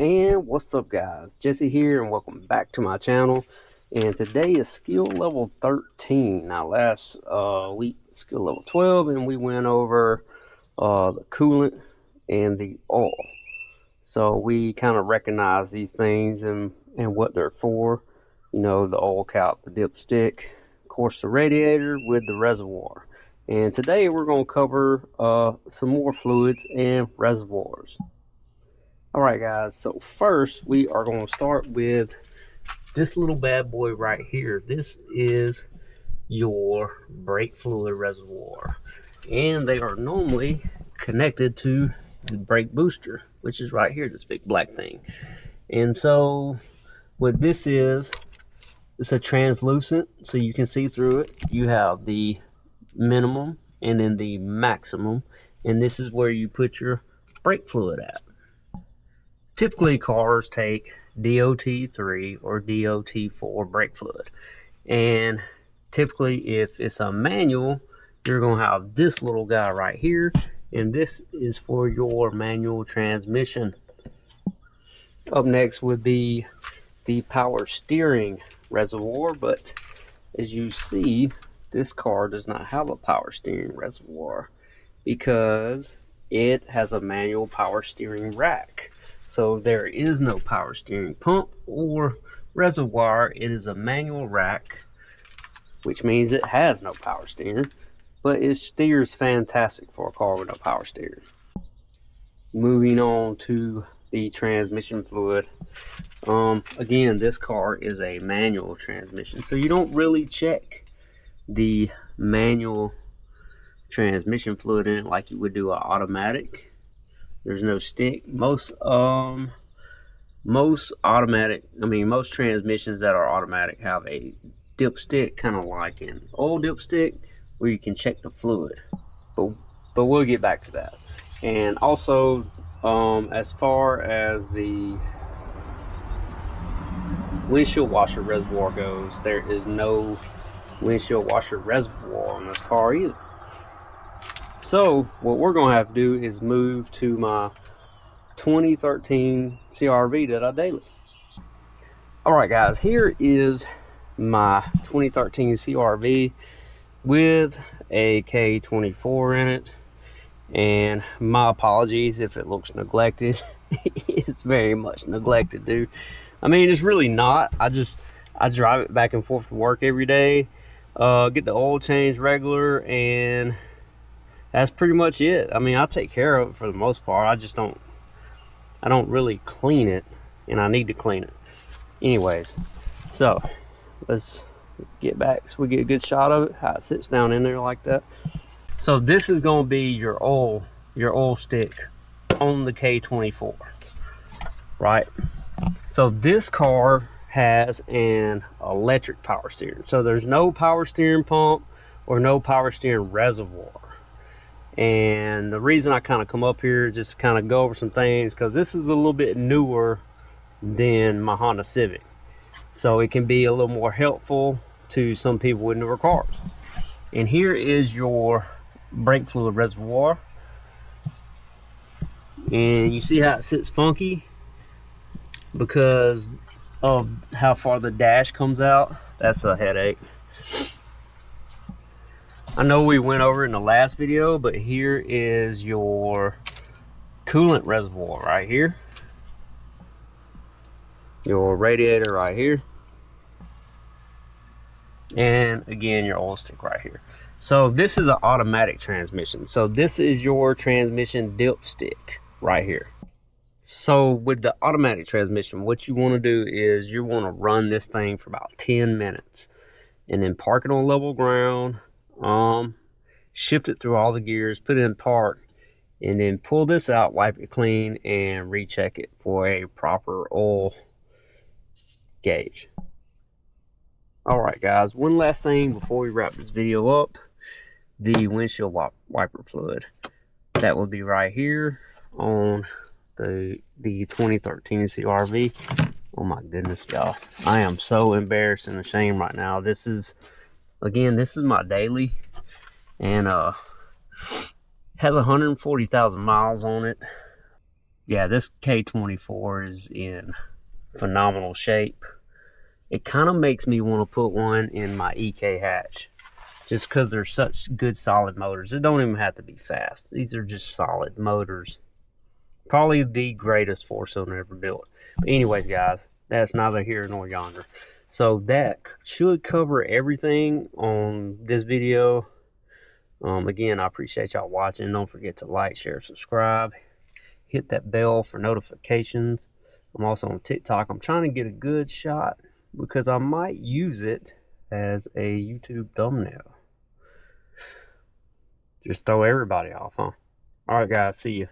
And what's up, guys? Jesse here, and welcome back to my channel. And today is skill level 13. Now last week skill level 12, and we went over the coolant and the oil. So we kind of recognize these things and what they're for. You know, the oil cap, the dipstick, of course the radiator with the reservoir. And today we're going to cover some more fluids and reservoirs. Alright guys, so first we are going to start with this little bad boy right here. This is your brake fluid reservoir, and they are normally connected to the brake booster, which is right here, this big black thing. And so what this is, it's a translucent, so you can see through it. You have the minimum and then the maximum, and this is where you put your brake fluid at. Typically cars take DOT3 or DOT4 brake fluid, and typically if it's a manual, you're going to have this little guy right here, and this is for your manual transmission. Up next would be the power steering reservoir, but as you see, this car does not have a power steering reservoir because it has a manual power steering rack. So there is no power steering pump or reservoir. It is a manual rack, which means it has no power steering, but it steers fantastic for a car with no power steering. Moving on to the transmission fluid. Again, this car is a manual transmission, so you don't really check the manual transmission fluid in it like you would do an automatic. There's no stick. Most automatic, most transmissions that are automatic have a dipstick, kind of like an oil dipstick, where you can check the fluid. But we'll get back to that. And also, as far as the windshield washer reservoir goes, there is no windshield washer reservoir on this car either. So what we're going to have to do is move to my 2013 CRV that I daily. Alright guys, here is my 2013 CRV with a K24 in it. And my apologies if it looks neglected. It's very much neglected, dude. It's really not. I drive it back and forth to work every day, get the oil change regular, and that's pretty much it. I take care of it for the most part. I don't really clean it, and I need to clean it. Anyways, so let's get back so we get a good shot of it, how it sits down in there like that. So this is going to be your oil stick on the K24, right? So this car has an electric power steering. So there's no power steering pump or no power steering reservoir. And the reason I kind of come up here just to kind of go over some things, because this is a little bit newer than my Honda Civic, so it can be a little more helpful to some people with newer cars. And here is your brake fluid reservoir, and you see how it sits funky because of how far the dash comes out. That's a headache. I know we went over it in the last video, but here is your coolant reservoir right here, your radiator right here, and again your oil stick right here. So this is an automatic transmission, so this is your transmission dipstick right here. So with the automatic transmission, what you want to do is you want to run this thing for about 10 minutes and then park it on level ground, shift it through all the gears, put it in park, and then pull this out, wipe it clean, and recheck it for a proper oil gauge. Alright guys, one last thing before we wrap this video up. The windshield wiper fluid, that will be right here on the 2013 CRV. Oh my goodness, y'all, I am so embarrassed and ashamed right now. This is my daily, and has 140,000 miles on it. yeah, this K24 is in phenomenal shape. It kind of makes me want to put one in my EK hatch, just because they're such good solid motors. It don't even have to be fast. These are just solid motors. Probably the greatest four-cylinder ever built. But anyways, guys, that's neither here nor yonder. So that should cover everything on this video. Again, I appreciate y'all watching. Don't forget to like, share, subscribe. Hit that bell for notifications. I'm also on TikTok. I'm trying to get a good shot because I might use it as a YouTube thumbnail. Just throw everybody off, huh? All right, guys. See you.